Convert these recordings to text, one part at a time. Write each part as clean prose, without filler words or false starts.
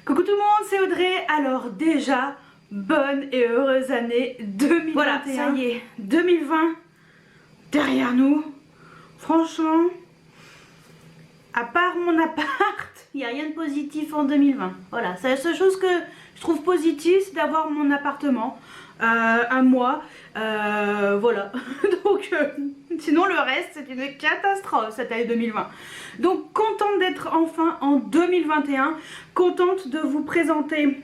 Coucou tout le monde, c'est Audrey. Alors déjà, bonne et heureuse année 2021. Voilà, ça y est, 2020 derrière nous. Franchement, à part mon appart, il n'y a rien de positif en 2020. Voilà, c'est la seule chose que je trouve positive, c'est d'avoir mon appartement à moi. Voilà, donc sinon le reste c'est une catastrophe cette année 2020. Donc contente d'être enfin en 2021, contente de vous présenter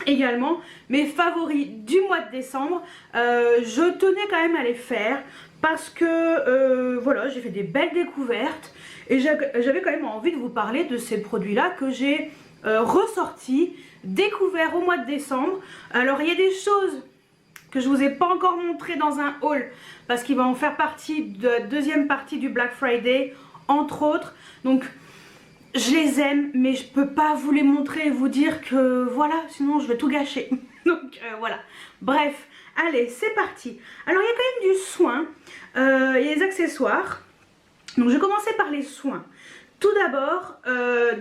également mes favoris du mois de décembre. Je tenais quand même à les faire parce que voilà, j'ai fait des belles découvertes et j'avais quand même envie de vous parler de ces produits là que j'ai ressortis, découverts au mois de décembre. Alors il y a des choses que je vous ai pas encore montré dans un haul parce qu'il va en faire partie de la deuxième partie du Black Friday entre autres. Donc je les aime mais je peux pas vous les montrer et vous dire que voilà, sinon je vais tout gâcher. Donc voilà, bref, allez c'est parti. Alors il y a quand même du soin, il y a des accessoires. Donc je vais commencer par les soins. Tout d'abord,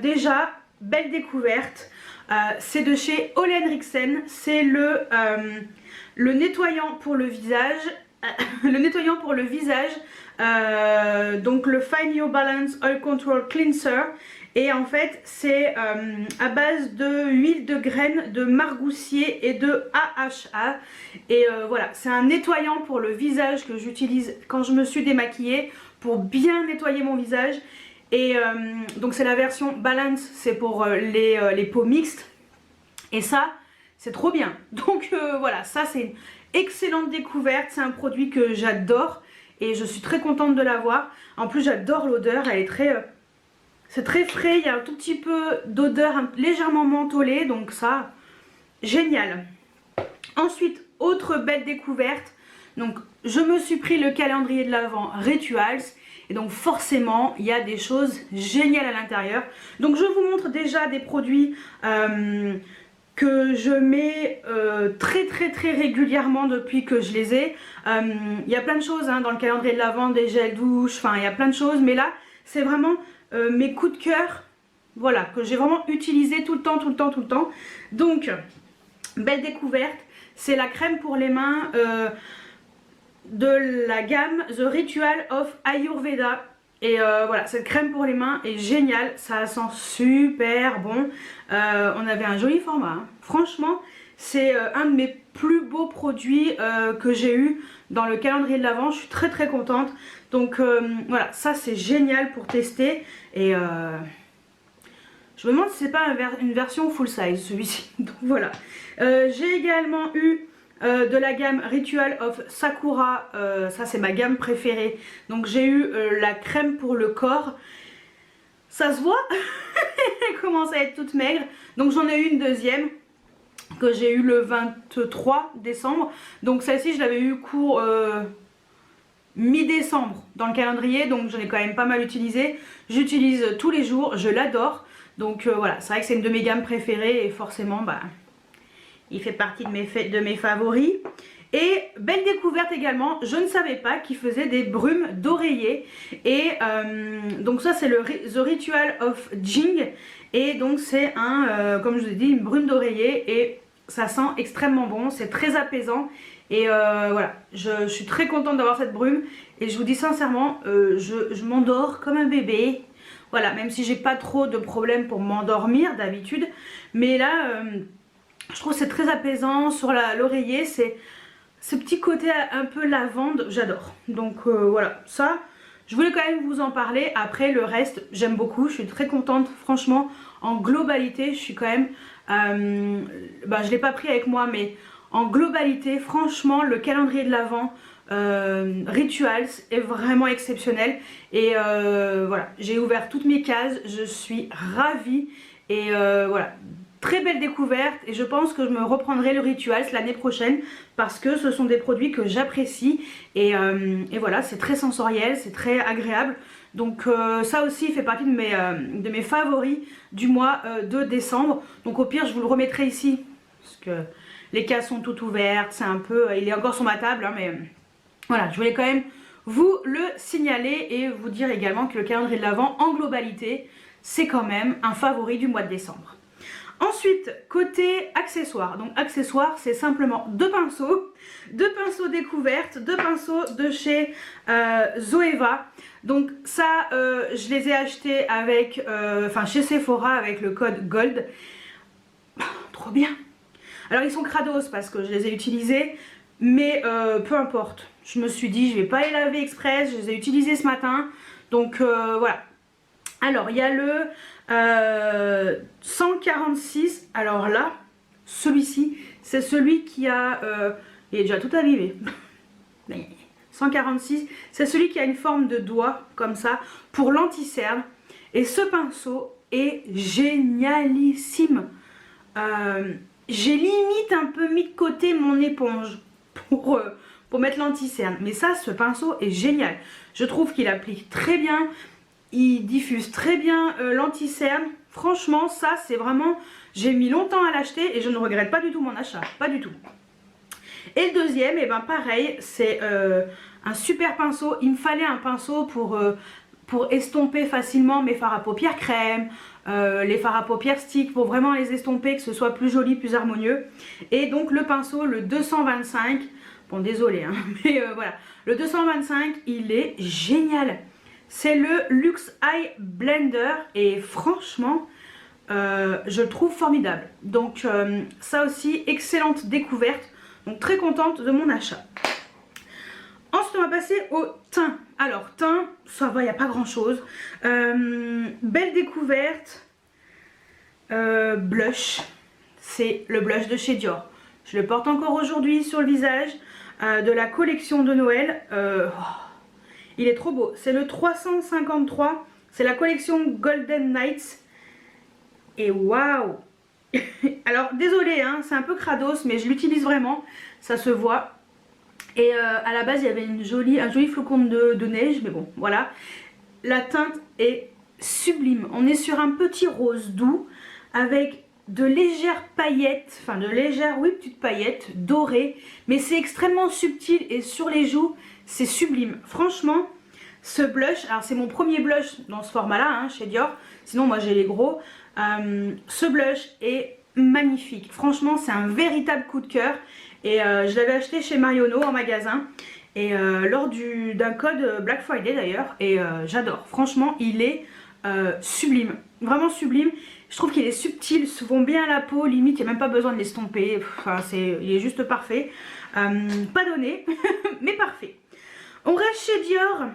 déjà belle découverte, c'est de chez Ole Henriksen, c'est le nettoyant pour le visage, donc le Find Your Balance Oil Control Cleanser. Et en fait c'est à base de huile de graines de margousier et de AHA. Et voilà, c'est un nettoyant pour le visage que j'utilise quand je me suis démaquillée pour bien nettoyer mon visage. Et donc c'est la version Balance, c'est pour les peaux mixtes. Et ça c'est trop bien. Donc voilà, ça c'est une excellente découverte, c'est un produit que j'adore et je suis très contente de l'avoir. En plus j'adore l'odeur, elle est très... c'est très frais, il y a un tout petit peu d'odeur légèrement mentholée, donc ça, génial. Ensuite, autre belle découverte, donc je me suis pris le calendrier de l'Avent Rituals. Et donc forcément, il y a des choses géniales à l'intérieur. Donc je vous montre déjà des produits que je mets très régulièrement depuis que je les ai. Il y a plein de choses hein, dans le calendrier de l'Avent, des gels douche, enfin il y a plein de choses. Mais là, c'est vraiment mes coups de cœur, voilà, que j'ai vraiment utilisé tout le temps. Donc, belle découverte, c'est la crème pour les mains de la gamme The Ritual of Ayurveda. Et voilà, cette crème pour les mains est géniale, ça sent super bon. On avait un joli format, hein. Franchement c'est un de mes plus beaux produits que j'ai eu dans le calendrier de l'Avent. Je suis très contente. Donc voilà, ça c'est génial pour tester. Et je me demande si c'est pas une version full size celui-ci. Donc voilà, j'ai également eu de la gamme Ritual of Sakura, ça c'est ma gamme préférée. Donc j'ai eu la crème pour le corps, ça se voit. Elle commence à être toute maigre, donc j'en ai eu une deuxième que j'ai eu le 23 décembre. Donc celle-ci je l'avais eu cours mi-décembre dans le calendrier, donc j'en ai quand même pas mal utilisé. J'utilise tous les jours, je l'adore. Donc voilà, c'est vrai que c'est une de mes gammes préférées et forcément bah il fait partie de mes favoris. Et belle découverte également, je ne savais pas qu'il faisait des brumes d'oreiller. Et donc ça c'est le The Ritual of Jing. Et donc c'est un, comme je vous ai dit, une brume d'oreiller. Et ça sent extrêmement bon, c'est très apaisant. Et voilà, je suis très contente d'avoir cette brume. Et je vous dis sincèrement, je m'endors comme un bébé. Voilà, même si j'ai pas trop de problèmes pour m'endormir d'habitude. Mais là... je trouve que c'est très apaisant sur l'oreiller, c'est ce petit côté un peu lavande, j'adore. Donc voilà, ça, je voulais quand même vous en parler. Après le reste, j'aime beaucoup, je suis très contente, franchement, en globalité, je suis quand même, je ne l'ai pas pris avec moi, mais en globalité, franchement, le calendrier de l'Avent Rituals est vraiment exceptionnel. Et voilà, j'ai ouvert toutes mes cases, je suis ravie et voilà. Très belle découverte et je pense que je me reprendrai le Rituals l'année prochaine parce que ce sont des produits que j'apprécie et voilà, c'est très sensoriel, c'est très agréable. Donc ça aussi fait partie de mes favoris du mois de décembre. Donc au pire je vous le remettrai ici parce que les cases sont toutes ouvertes, c'est un peu, il est encore sur ma table hein, mais voilà, je voulais quand même vous le signaler et vous dire également que le calendrier de l'Avent en globalité c'est quand même un favori du mois de décembre. Ensuite, côté accessoires. Donc accessoires, c'est simplement deux pinceaux découvertes, deux pinceaux de chez Zoeva. Donc ça, je les ai achetés avec, chez Sephora avec le code GOLD. Trop bien. Alors ils sont crados parce que je les ai utilisés, mais peu importe. Je me suis dit, je vais pas les laver express, je les ai utilisés ce matin. Donc voilà. Alors il y a le 146. Alors là, celui-ci, c'est celui qui a... il est déjà tout abîmé. 146, c'est celui qui a une forme de doigt, comme ça, pour l'anti-cerne. Et ce pinceau est génialissime. J'ai limite un peu mis de côté mon éponge pour mettre l'anti-cerne. Mais ça, ce pinceau est génial. Je trouve qu'il applique très bien. Il diffuse très bien l'anti-cerne. Franchement, ça, c'est vraiment... J'ai mis longtemps à l'acheter et je ne regrette pas du tout mon achat. Pas du tout. Et le deuxième, et ben pareil, c'est un super pinceau. Il me fallait un pinceau pour estomper facilement mes fards à paupières crème, les fards à paupières stick, pour vraiment les estomper, que ce soit plus joli, plus harmonieux. Et donc le pinceau, le 225, bon désolé, hein, mais voilà, le 225, il est génial. C'est le Luxe Eye Blender et franchement, je le trouve formidable. Donc ça aussi, excellente découverte. Donc très contente de mon achat. Ensuite on va passer au teint. Alors teint, ça va, il n'y a pas grand chose. Belle découverte. Blush. C'est le blush de chez Dior. Je le porte encore aujourd'hui sur le visage. De la collection de Noël. Il est trop beau. C'est le 353. C'est la collection Golden Nights. Et waouh! Alors désolé, hein, c'est un peu crados, mais je l'utilise vraiment. Ça se voit. Et à la base, il y avait un joli flocon de neige. Mais bon, voilà. La teinte est sublime. On est sur un petit rose doux avec de légères paillettes, enfin de légères, oui, petites paillettes dorées. Mais c'est extrêmement subtil et sur les joues, c'est sublime. Franchement, ce blush, alors c'est mon premier blush dans ce format-là, hein, chez Dior. Sinon, moi j'ai les gros. Ce blush est magnifique. Franchement, c'est un véritable coup de cœur. Et je l'avais acheté chez Marionneau en magasin. Et lors d'un code Black Friday d'ailleurs. Et j'adore. Franchement, il est sublime. Vraiment sublime. Je trouve qu'il est subtil, se fond bien à la peau. Limite, il n'y a même pas besoin de l'estomper. Enfin, il est juste parfait. Pas donné, mais parfait. On reste chez Dior.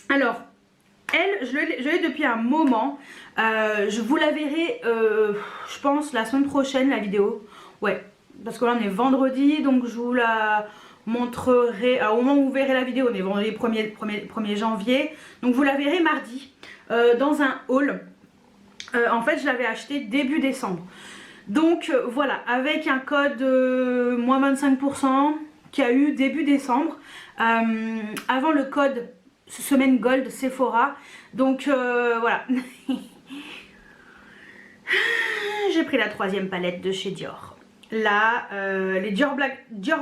Alors, elle, je l'ai depuis un moment. Je vous la verrai, je pense, la semaine prochaine, la vidéo. Ouais, parce que là, on est vendredi, donc je vous la montrerai. Alors, au moment où vous verrez la vidéo, on est vendredi 1er janvier. Donc, vous la verrez mardi dans un haul. En fait, je l'avais acheté début décembre. Donc, voilà, avec un code moins 25% qu'il y a eu début décembre. Avant le code semaine Gold Sephora. Donc voilà. J'ai pris la troisième palette de chez Dior. Là, les Dior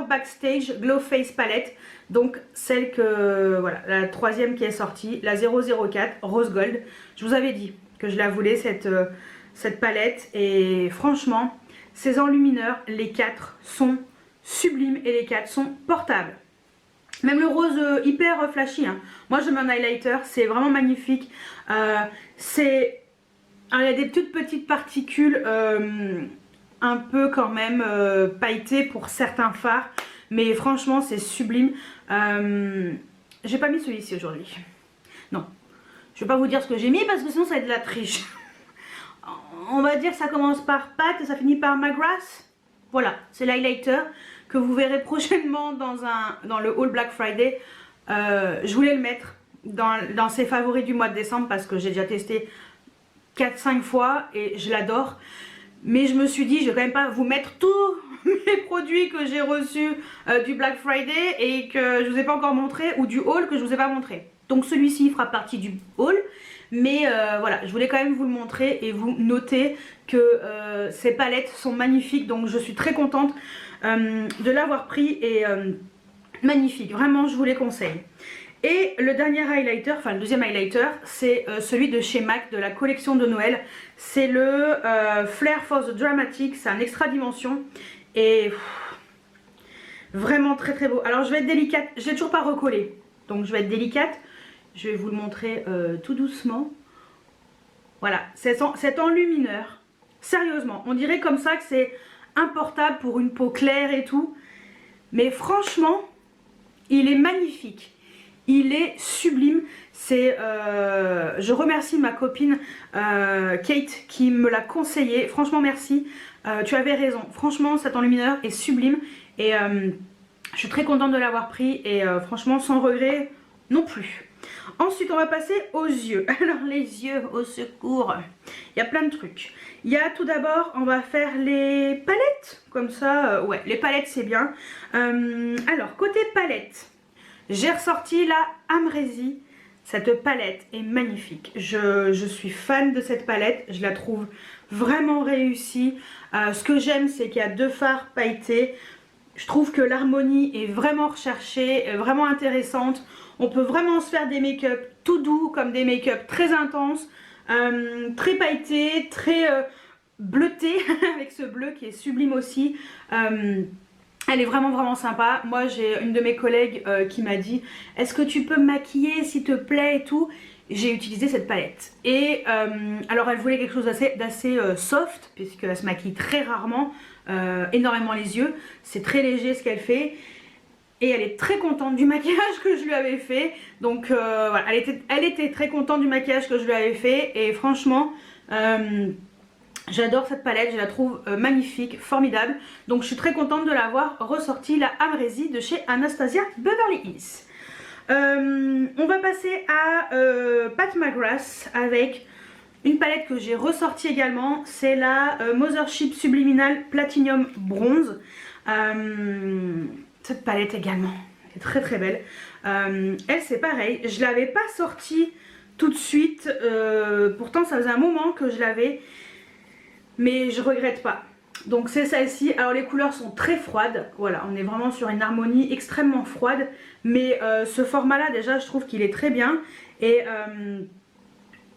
Backstage Glow Face Palette. Donc celle que, voilà, la troisième qui est sortie, la 004 Rose Gold. Je vous avais dit que je la voulais cette palette. Et franchement, ces enlumineurs, les 4 sont sublimes et les 4 sont portables. Même le rose hyper flashy, hein. Moi je mets un highlighter, c'est vraiment magnifique. Alors, il y a des toutes petites particules un peu quand même pailletées pour certains fards. Mais franchement c'est sublime. J'ai pas mis celui-ci aujourd'hui. Non, je vais pas vous dire ce que j'ai mis parce que sinon ça va être de la triche. On va dire que ça commence par Pat et ça finit par McGrath. Voilà, c'est l'highlighter que vous verrez prochainement dans le haul Black Friday. Je voulais le mettre dans ses favoris du mois de décembre parce que j'ai déjà testé 4-5 fois et je l'adore. Mais je me suis dit, je vais quand même pas vous mettre tous les produits que j'ai reçus du Black Friday et que je vous ai pas encore montré, ou du haul que je vous ai pas montré. Donc celui-ci fera partie du haul. Mais voilà, je voulais quand même vous le montrer et vous noter que ces palettes sont magnifiques. Donc je suis très contente de l'avoir pris et magnifique. Vraiment, je vous les conseille. Et le dernier highlighter, enfin le deuxième highlighter, c'est celui de chez MAC de la collection de Noël. C'est le Flair for the Dramatic, c'est un extra dimension et vraiment très très beau. Alors je vais être délicate, je l'ai toujours pas recollé, donc je vais être délicate. Je vais vous le montrer tout doucement. Voilà, cet enlumineur, sérieusement, on dirait comme ça que c'est un portable pour une peau claire et tout. Mais franchement, il est magnifique. Il est sublime. Je remercie ma copine Kate qui me l'a conseillé. Franchement, merci. Tu avais raison. Franchement, cet enlumineur est sublime. Et je suis très contente de l'avoir pris. Et franchement, sans regret non plus. Ensuite, on va passer aux yeux. Alors, les yeux, au secours. Il y a plein de trucs. Il y a tout d'abord, on va faire les palettes. Comme ça, ouais, les palettes, c'est bien. Alors, côté palette, j'ai ressorti la Amrezy. Cette palette est magnifique. Je suis fan de cette palette. Je la trouve vraiment réussie. Ce que j'aime, c'est qu'il y a 2 fards pailletés. Je trouve que l'harmonie est vraiment recherchée, vraiment intéressante. On peut vraiment se faire des make-up tout doux, comme des make-up très intenses, très pailletés, très bleutés, avec ce bleu qui est sublime aussi. Elle est vraiment vraiment sympa. Moi j'ai une de mes collègues qui m'a dit est-ce que tu peux me maquiller s'il te plaît et tout. J'ai utilisé cette palette et alors elle voulait quelque chose d'assez soft puisqu'elle se maquille très rarement, énormément les yeux. C'est très léger ce qu'elle fait. Et elle est très contente du maquillage que je lui avais fait. Donc voilà, elle était très contente du maquillage que je lui avais fait. Et franchement, j'adore cette palette, je la trouve magnifique, formidable. Donc je suis très contente de l'avoir ressortie, la Amrezy de chez Anastasia Beverly Hills. On va passer à Pat McGrath avec une palette que j'ai ressortie également. C'est la Mothership Subliminal Platinum Bronze. Cette palette également est très très belle. Elle c'est pareil, je l'avais pas sortie tout de suite. Pourtant ça faisait un moment que je l'avais. Mais je regrette pas. Donc c'est celle-ci. Alors les couleurs sont très froides. Voilà, on est vraiment sur une harmonie extrêmement froide. Mais ce format-là déjà je trouve qu'il est très bien. Et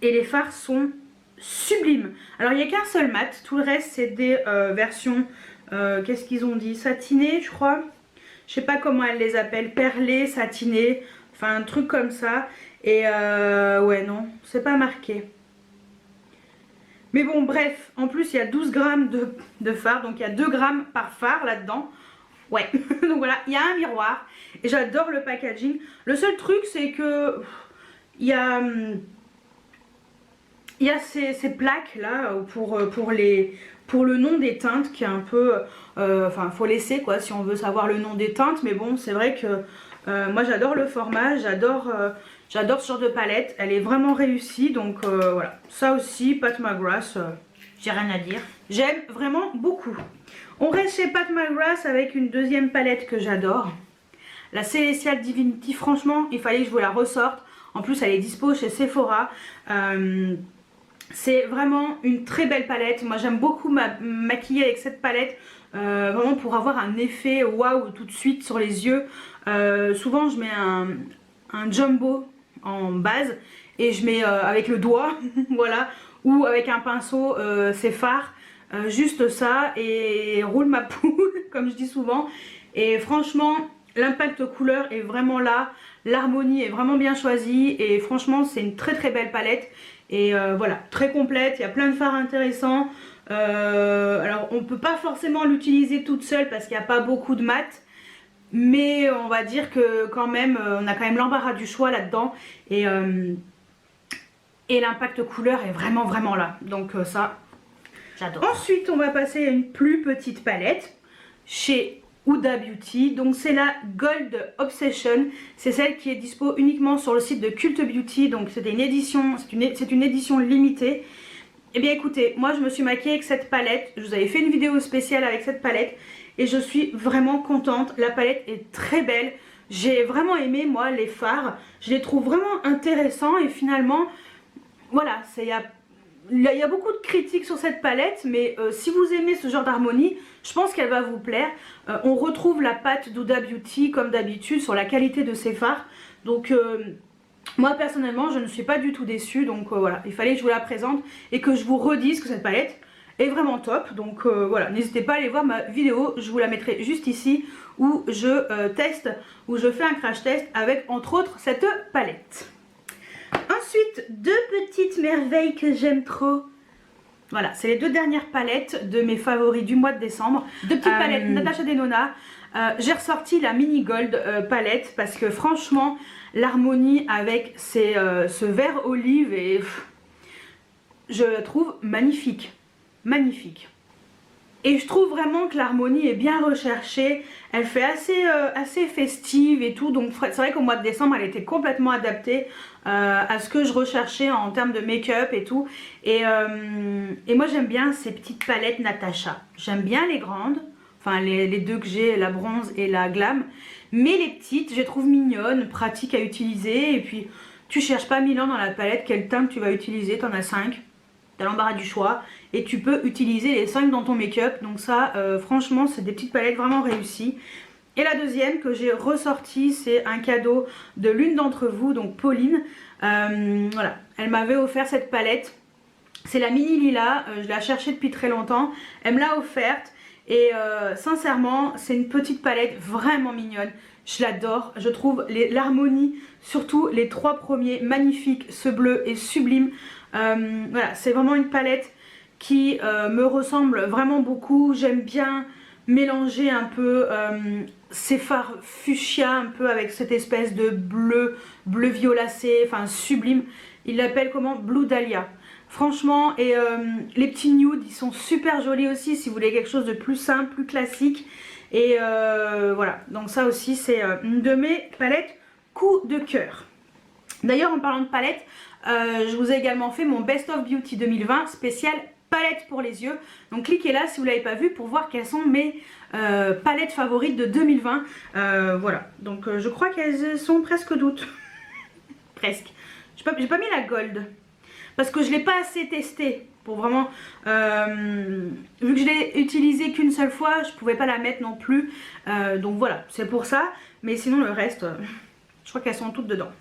les fards sont sublimes. Alors il n'y a qu'un seul mat. Tout le reste c'est des versions, qu'est-ce qu'ils ont dit, satinées je crois. Je sais pas comment elles les appellent, perlées, satinées, enfin un truc comme ça. Et ouais non, c'est pas marqué. Mais bon bref, en plus il y a 12 grammes de fard, donc il y a 2 grammes par fard là-dedans. Ouais, donc voilà, il y a un miroir. Et j'adore le packaging. Le seul truc c'est que il y a ces plaques là pour le nom des teintes qui est un peu... Enfin, faut laisser quoi si on veut savoir le nom des teintes. Mais bon, c'est vrai que moi j'adore le format, j'adore ce genre de palette. Elle est vraiment réussie. Donc voilà, ça aussi, Pat McGrath, j'ai rien à dire. J'aime vraiment beaucoup. On reste chez Pat McGrath avec une deuxième palette que j'adore. La Celestial Divinity, franchement, il fallait que je vous la ressorte. En plus, elle est dispo chez Sephora. C'est vraiment une très belle palette. Moi j'aime beaucoup maquiller avec cette palette. Vraiment pour avoir un effet waouh tout de suite sur les yeux. Souvent je mets un jumbo en base. Et je mets avec le doigt. Voilà. Ou avec un pinceau c'est fard. Juste ça. Et roule ma poule comme je dis souvent. Et franchement l'impact couleur est vraiment là. L'harmonie est vraiment bien choisie. Et franchement c'est une très très belle palette. Et voilà, très complète, il y a plein de fards intéressants. Alors on ne peut pas forcément l'utiliser toute seule parce qu'il n'y a pas beaucoup de mat. Mais on va dire que quand même, on a quand même l'embarras du choix là-dedans. Et l'impact couleur est vraiment vraiment là. Donc ça, j'adore. Ensuite on va passer à une plus petite palette chez Huda Beauty. Donc c'est la Gold Obsession. C'est celle qui est dispo uniquement sur le site de Cult Beauty. Donc c'est une édition, c'est une édition limitée. Et bien écoutez, moi je me suis maquillée avec cette palette. Je vous avais fait une vidéo spéciale avec cette palette. Et je suis vraiment contente. La palette est très belle. J'ai vraiment aimé moi les fards. Je les trouve vraiment intéressants. Et finalement, voilà, il y a beaucoup de critiques sur cette palette, mais si vous aimez ce genre d'harmonie, je pense qu'elle va vous plaire. On retrouve la patte d'Huda Beauty comme d'habitude sur la qualité de ses fards. Donc moi personnellement je ne suis pas du tout déçue, donc voilà, il fallait que je vous la présente et que je vous redise que cette palette est vraiment top. Donc voilà, n'hésitez pas à aller voir ma vidéo, je vous la mettrai juste ici où je teste, où je fais un crash test avec entre autres cette palette. Ensuite, deux petites merveilles que j'aime trop. Voilà, c'est les deux dernières palettes de mes favoris du mois de décembre. Deux petites palettes Natasha Denona. J'ai ressorti la mini gold palette parce que franchement l'harmonie avec ce vert olive et je la trouve magnifique, magnifique. Et je trouve vraiment que l'harmonie est bien recherchée, elle fait assez festive et tout, donc c'est vrai qu'au mois de décembre elle était complètement adaptée à ce que je recherchais en termes de make-up et tout. Et moi j'aime bien ces petites palettes Natasha, j'aime bien les grandes, enfin les deux que j'ai, la bronze et la glam, mais les petites je les trouve mignonnes, pratiques à utiliser, et puis tu cherches pas 1000 ans dans la palette quelle teinte tu vas utiliser, t'en as 5. T'as l'embarras du choix et tu peux utiliser les 5 dans ton make-up. Donc ça franchement c'est des petites palettes vraiment réussies. Et la deuxième que j'ai ressortie, c'est un cadeau de l'une d'entre vous, donc Pauline. Voilà, elle m'avait offert cette palette. C'est la mini lila, je l'ai cherchée depuis très longtemps. Elle me l'a offerte et sincèrement c'est une petite palette vraiment mignonne. Je l'adore, je trouve l'harmonie, surtout les trois premiers, magnifiques. Ce bleu est sublime. Voilà, c'est vraiment une palette qui me ressemble vraiment beaucoup. J'aime bien mélanger un peu ces fards fuchsia un peu avec cette espèce de bleu violacé, enfin sublime. Il l'appelle comment? Blue Dahlia. Franchement, et les petits nudes ils sont super jolis aussi si vous voulez quelque chose de plus simple, plus classique. Et voilà, donc ça aussi c'est une de mes palettes coup de cœur. D'ailleurs en parlant de palettes, je vous ai également fait mon Best of Beauty 2020 spécial palette pour les yeux. Donc cliquez là si vous ne l'avez pas vu pour voir quelles sont mes palettes favorites de 2020. Voilà, donc je crois qu'elles sont presque toutes. Presque. J'ai pas mis la gold parce que je ne l'ai pas assez testée pour vraiment... vu que je l'ai utilisée qu'une seule fois, je pouvais pas la mettre non plus. Donc voilà, c'est pour ça. Mais sinon le reste, je crois qu'elles sont toutes dedans.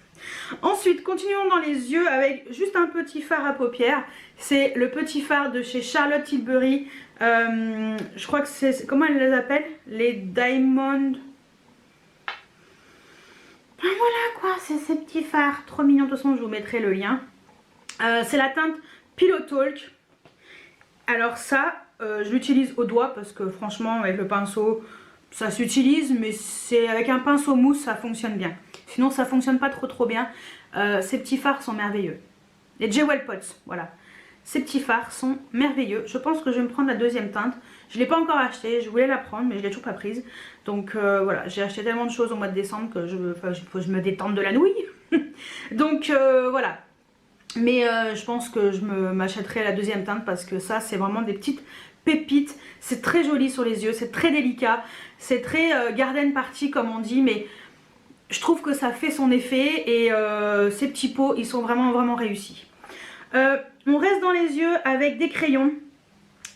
Ensuite, continuons dans les yeux avec juste un petit fard à paupières. C'est le petit fard de chez Charlotte Tilbury. Je crois que c'est... Comment elle les appelle? Les Diamond... Voilà quoi, c'est ces petits fards. Trop mignons, de toute façon je vous mettrai le lien. C'est la teinte Pillow Talk. Alors ça, je l'utilise au doigt parce que franchement avec le pinceau ça s'utilise, mais c'est avec un pinceau mousse ça fonctionne bien. Sinon ça fonctionne pas trop bien. Ces petits fards sont merveilleux. Les Jewel Pots, voilà. Ces petits fards sont merveilleux. Je pense que je vais me prendre la deuxième teinte. Je ne l'ai pas encore achetée, je voulais la prendre mais je ne l'ai toujours pas prise. Donc voilà, j'ai acheté tellement de choses au mois de décembre que faut que je me détende de la nouille. Donc voilà. Mais je pense que je m'achèterai la deuxième teinte parce que ça c'est vraiment des petites pépites. C'est très joli sur les yeux, c'est très délicat. C'est très garden party comme on dit, mais je trouve que ça fait son effet et ces petits pots ils sont vraiment réussis. On reste dans les yeux avec des crayons.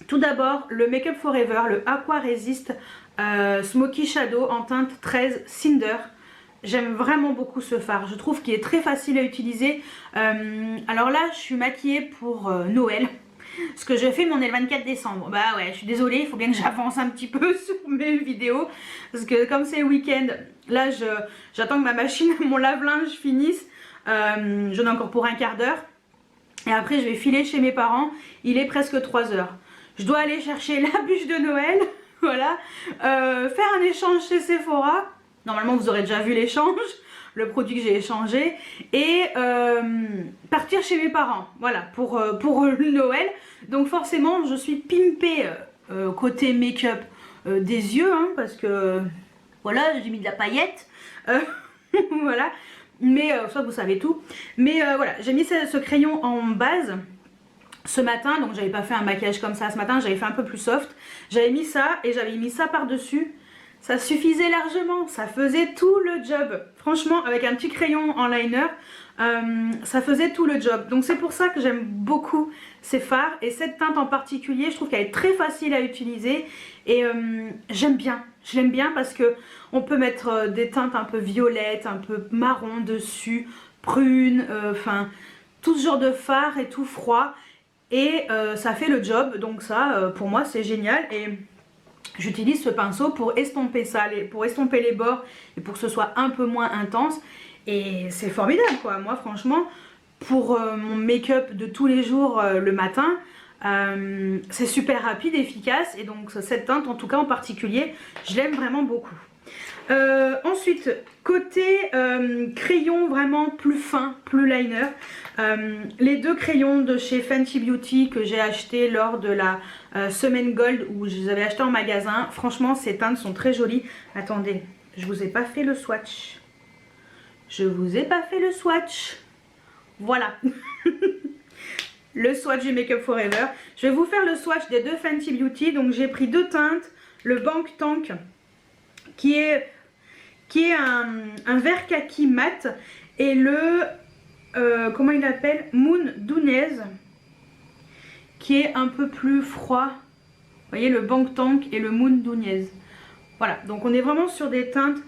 Tout d'abord le Make Up Forever, le Aqua Resist Smoky Shadow en teinte 13 Cinder. J'aime vraiment beaucoup ce fard, je trouve qu'il est très facile à utiliser. Alors là je suis maquillée pour Noël, parce que je fais mon 24 décembre. Bah ouais, je suis désolée, il faut bien que j'avance un petit peu sur mes vidéos, parce que comme c'est le week-end, là j'attends que ma machine, mon lave-linge finisse. J'en ai encore pour un quart d'heure. Et après je vais filer chez mes parents, il est presque 3 h. Je dois aller chercher la bûche de Noël, voilà, faire un échange chez Sephora. Normalement vous aurez déjà vu l'échange, le produit que j'ai échangé. Et partir chez mes parents, voilà, pour Noël. Donc forcément je suis pimpée côté make-up des yeux, hein, parce que voilà, j'ai mis de la paillette. Voilà. Mais ça vous savez tout. Mais voilà, j'ai mis ce crayon en base ce matin. Donc j'avais pas fait un maquillage comme ça ce matin, j'avais fait un peu plus soft. J'avais mis ça et j'avais mis ça par dessus. Ça suffisait largement, ça faisait tout le job. Franchement avec un petit crayon en liner, ça faisait tout le job. Donc c'est pour ça que j'aime beaucoup ces fards. Et cette teinte en particulier, je trouve qu'elle est très facile à utiliser. Et j'aime bien. Je l'aime bien parce que on peut mettre des teintes un peu violettes, un peu marron dessus, prunes, enfin tout ce genre de fard et tout froid. Et ça fait le job. Donc ça, pour moi, c'est génial. Et j'utilise ce pinceau pour estomper ça, pour estomper les bords et pour que ce soit un peu moins intense. Et c'est formidable quoi. Moi franchement, pour mon make-up de tous les jours le matin, c'est super rapide, efficace. Et donc cette teinte en tout cas en particulier, je l'aime vraiment beaucoup. Ensuite, côté crayon vraiment plus fin, plus liner, les deux crayons de chez Fenty Beauty que j'ai acheté lors de la semaine gold où je les avais achetés en magasin. Franchement, ces teintes sont très jolies. Attendez, je vous ai pas fait le swatch. Je vous ai pas fait le swatch. Voilà. Le swatch du Make Up Forever. Je vais vous faire le swatch des deux Fenty Beauty. Donc j'ai pris deux teintes. Le Bank Tank qui est un vert kaki mat. Et le, comment il l'appelle, Moon Dunaise, qui est un peu plus froid. Vous voyez, le Bank Tank et le Moon Dunaise. Voilà, donc on est vraiment sur des teintes.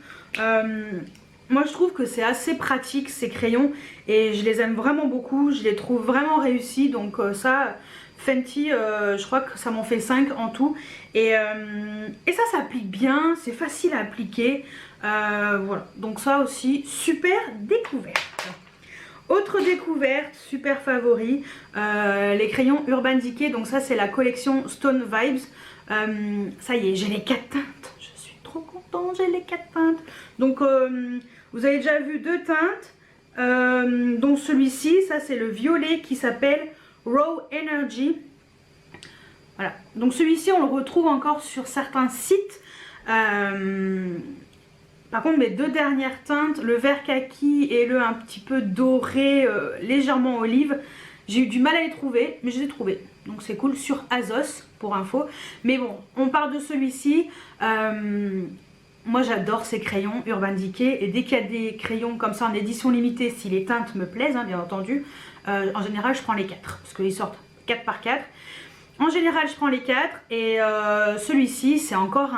Moi je trouve que c'est assez pratique ces crayons et je les aime vraiment beaucoup, je les trouve vraiment réussis. Donc ça, Fenty, je crois que ça m'en fait 5 en tout. Et ça s'applique bien, c'est facile à appliquer. Voilà, donc ça aussi, super découverte. Autre découverte, super favori, les crayons Urban Decay. Donc ça c'est la collection Stone Vibes. Ça y est, j'ai les 4 teintes. Je suis trop contente, j'ai les 4 teintes. Donc vous avez déjà vu deux teintes, dont celui-ci, ça c'est le violet qui s'appelle Raw Energy. Voilà, donc celui-ci on le retrouve encore sur certains sites. Par contre mes deux dernières teintes, le vert kaki et le un petit peu doré, légèrement olive, j'ai eu du mal à les trouver, mais je les ai trouvés. Donc c'est cool, sur Azos pour info. Mais bon, on parle de celui-ci. Moi j'adore ces crayons Urban Decay. Et dès qu'il y a des crayons comme ça en édition limitée, si les teintes me plaisent, hein, bien entendu, en général je prends les 4. Parce qu'ils sortent 4 par 4. En général je prends les 4. Et celui-ci c'est encore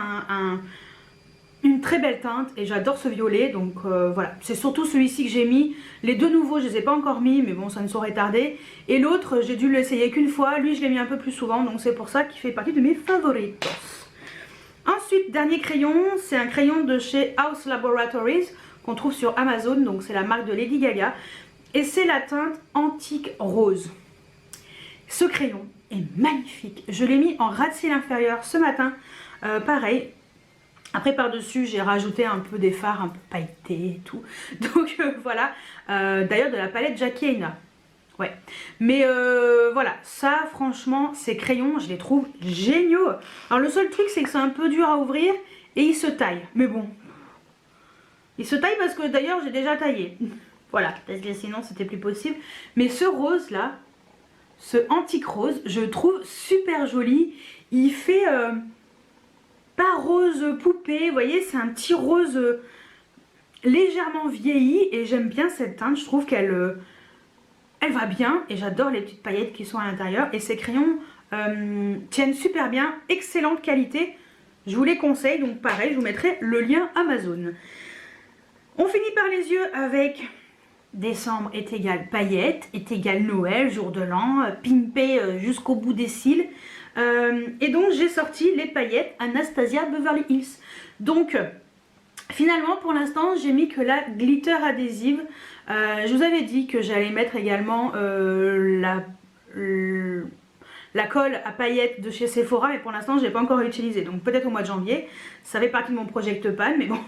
une très belle teinte et j'adore ce violet. Donc voilà, c'est surtout celui-ci que j'ai mis. Les deux nouveaux je les ai pas encore mis, mais bon ça ne saurait tarder. Et l'autre j'ai dû l'essayer qu'une fois, lui je l'ai mis un peu plus souvent, donc c'est pour ça qu'il fait partie de mes favoris. Ensuite, dernier crayon, c'est un crayon de chez House Laboratories qu'on trouve sur Amazon, donc c'est la marque de Lady Gaga. Et c'est la teinte Antique Rose. Ce crayon est magnifique, je l'ai mis en ras de cils inférieur ce matin, pareil. Après par-dessus j'ai rajouté un peu des fards un peu pailletés et tout. Donc voilà, d'ailleurs de la palette Jackie Aina. Ouais, mais voilà, ça franchement ces crayons je les trouve géniaux. Alors le seul truc c'est que c'est un peu dur à ouvrir et ils se taillent. Mais bon, ils se taillent parce que d'ailleurs j'ai déjà taillé. Voilà, parce que sinon c'était plus possible. Mais ce rose là, ce antique rose, je le trouve super joli. Il fait... pas rose poupée, vous voyez, c'est un petit rose légèrement vieilli et j'aime bien cette teinte, je trouve qu'elle elle va bien et j'adore les petites paillettes qui sont à l'intérieur et ces crayons tiennent super bien, excellente qualité, je vous les conseille, donc pareil, je vous mettrai le lien Amazon. On finit par les yeux avec décembre est égal paillettes, est égal Noël, jour de l'an, pimpé jusqu'au bout des cils. Et donc j'ai sorti les paillettes Anastasia Beverly Hills. Donc finalement pour l'instant j'ai mis que la glitter adhésive. Je vous avais dit que j'allais mettre également la colle à paillettes de chez Sephora, mais pour l'instant je n'ai pas encore utilisé, donc peut-être au mois de janvier. Ça fait partie de mon project pan, mais bon.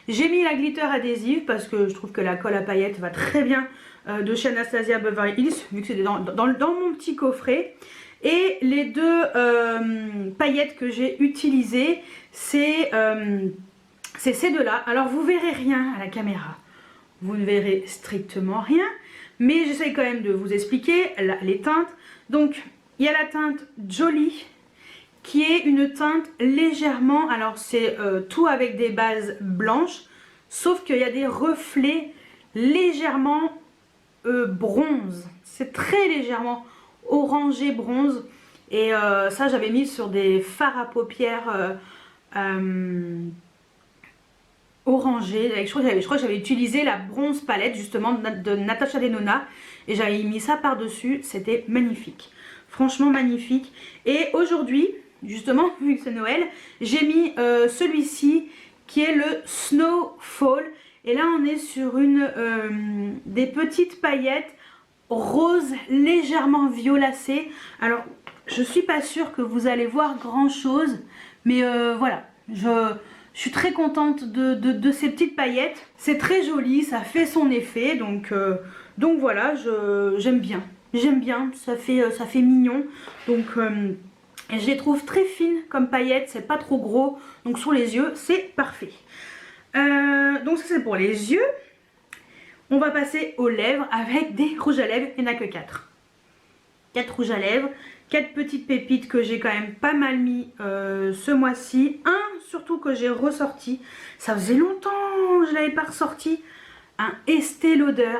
J'ai mis la glitter adhésive parce que je trouve que la colle à paillettes va très bien de chez Anastasia Beverly Hills, vu que c'est dans mon petit coffret. Et les deux paillettes que j'ai utilisées, c'est ces deux-là. Alors vous verrez rien à la caméra, vous ne verrez strictement rien, mais j'essaie quand même de vous expliquer les teintes. Donc il y a la teinte Jolie, qui est une teinte légèrement, alors c'est tout avec des bases blanches, sauf qu'il y a des reflets légèrement bronze. C'est très légèrement orangé bronze. Et ça j'avais mis sur des fards à paupières orangés. Je crois que j'avais utilisé la bronze palette justement de Natasha Denona. Et j'avais mis ça par dessus. C'était magnifique. Franchement magnifique. Et aujourd'hui, justement, vu que c'est Noël, j'ai mis celui-ci qui est le Snowfall. Et là on est sur des petites paillettes rose légèrement violacées. Alors je suis pas sûre que vous allez voir grand chose, mais voilà, je suis très contente de ces petites paillettes. C'est très joli, ça fait son effet, donc voilà, j'aime bien. J'aime bien, ça fait mignon. Donc je les trouve très fines comme paillettes, c'est pas trop gros. Donc sur les yeux, c'est parfait. Donc ça c'est pour les yeux. On va passer aux lèvres avec des rouges à lèvres. Il n'y en a que 4. 4 rouges à lèvres. 4 petites pépites que j'ai quand même pas mal mis ce mois-ci. Un surtout que j'ai ressorti. Ça faisait longtemps que je ne l'avais pas ressorti. Un Estée Lauder.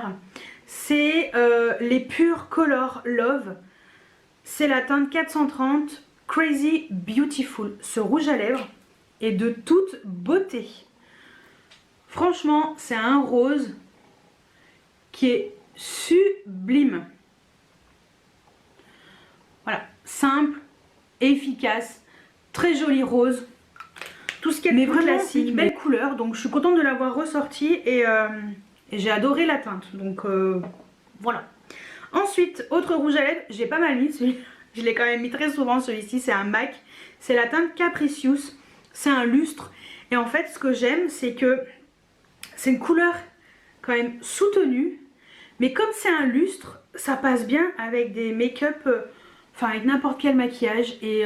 C'est les Pure Color Love. C'est la teinte 430 Crazy Beautiful. Ce rouge à lèvres est de toute beauté. Franchement, c'est un rose qui est sublime. Voilà, simple, efficace, très joli rose. Tout ce qui est mais vraiment classique, une belle couleur. Donc je suis contente de l'avoir ressorti et j'ai adoré la teinte. Donc voilà. Ensuite, autre rouge à lèvres, j'ai pas mal mis celui. Je l'ai quand même mis très souvent celui-ci, c'est un MAC. C'est la teinte Capricious. C'est un lustre. Et en fait, ce que j'aime, c'est que c'est une couleur quand même soutenue. Mais comme c'est un lustre, ça passe bien avec des make-up, enfin avec n'importe quel maquillage. Et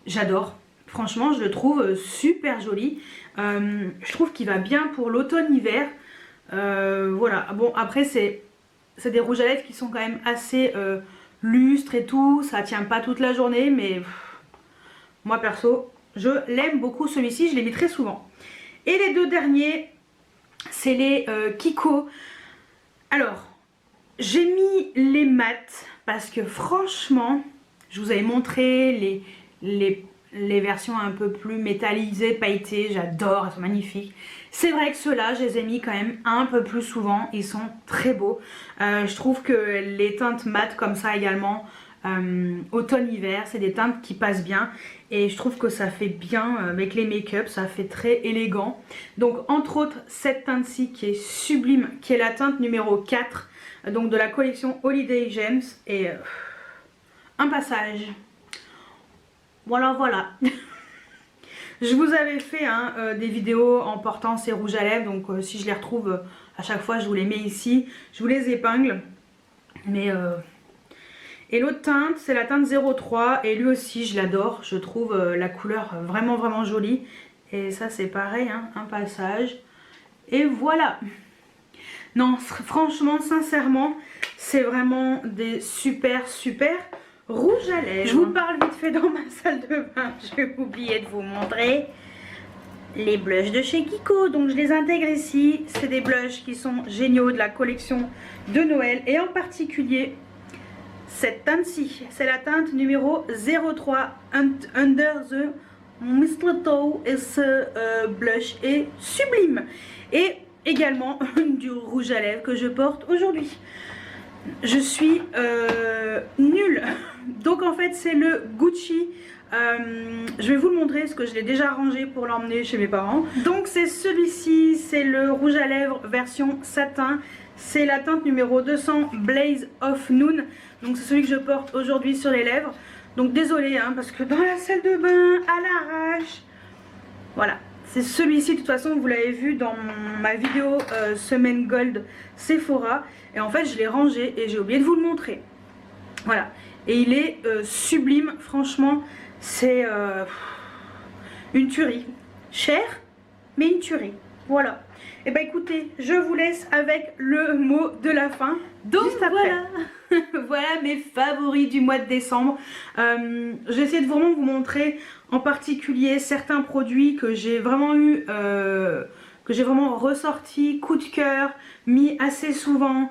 j'adore. Franchement, je le trouve super joli. Je trouve qu'il va bien pour l'automne-hiver. Voilà. Bon, après, c'est des rouges à lèvres qui sont quand même assez lustres et tout. Ça tient pas toute la journée, mais moi, perso, je l'aime beaucoup celui-ci. Je l'ai mis très souvent. Et les deux derniers, c'est les Kiko. Alors, j'ai mis les mats parce que franchement, je vous avais montré les versions un peu plus métallisées, pailletées. J'adore, elles sont magnifiques. C'est vrai que ceux-là, je les ai mis quand même un peu plus souvent. Ils sont très beaux. Je trouve que les teintes mat comme ça également, automne-hiver, c'est des teintes qui passent bien. Et je trouve que ça fait bien avec les make-up, ça fait très élégant. Donc entre autres, cette teinte-ci qui est sublime, qui est la teinte numéro 4. Donc de la collection Holiday Gems. Et un passage. Voilà, voilà. Je vous avais fait des vidéos en portant ces rouges à lèvres. Donc si je les retrouve à chaque fois, je vous les mets ici. Je vous les épingle. Mais et l'autre teinte, c'est la teinte 03. Et lui aussi, je l'adore. Je trouve la couleur vraiment, vraiment jolie. Et ça, c'est pareil, un passage. Et voilà. Non, franchement, sincèrement, c'est vraiment des super, super rouges à lèvres. Je vous parle vite fait dans ma salle de bain. J'ai oublié de vous montrer les blushs de chez Kiko. Donc, je les intègre ici. C'est des blushs qui sont géniaux de la collection de Noël. Et en particulier, cette teinte-ci. C'est la teinte numéro 03 Under the Mistletoe. Et ce blush est sublime. Et également du rouge à lèvres que je porte aujourd'hui. Je suis nulle. Donc en fait c'est le Gucci. Je vais vous le montrer parce que je l'ai déjà rangé pour l'emmener chez mes parents. Donc c'est celui-ci, c'est le rouge à lèvres version satin. C'est la teinte numéro 200 Blaze of Noon. Donc c'est celui que je porte aujourd'hui sur les lèvres. Donc désolée parce que dans la salle de bain à l'arrache. Voilà. C'est celui-ci, de toute façon, vous l'avez vu dans ma vidéo Semaine Gold Sephora. Et en fait, je l'ai rangé et j'ai oublié de vous le montrer. Voilà. Et il est sublime, franchement. C'est une tuerie. Cher, mais une tuerie. Voilà. Et bah écoutez, je vous laisse avec le mot de la fin. Donc voilà. Voilà mes favoris du mois de décembre. J'ai essayé de vraiment vous montrer en particulier certains produits que j'ai vraiment ressorti, coup de cœur, mis assez souvent.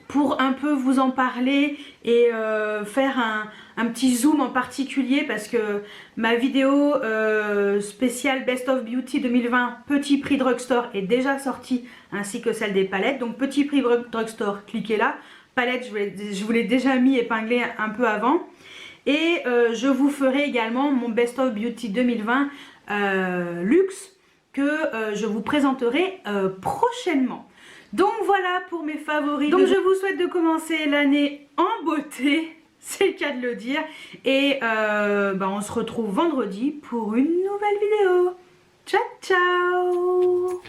pour un peu vous en parler et faire un petit zoom en particulier parce que ma vidéo spéciale Best of Beauty 2020 Petit Prix Drugstore est déjà sortie, ainsi que celle des palettes. Donc Petit Prix Drugstore, cliquez là. Palette, je vous l'ai déjà mis épinglé un peu avant. Et je vous ferai également mon Best of Beauty 2020 Luxe que je vous présenterai prochainement. Donc voilà pour mes favoris. Donc je vous souhaite de commencer l'année en beauté, c'est le cas de le dire. Et on se retrouve vendredi pour une nouvelle vidéo. Ciao ciao.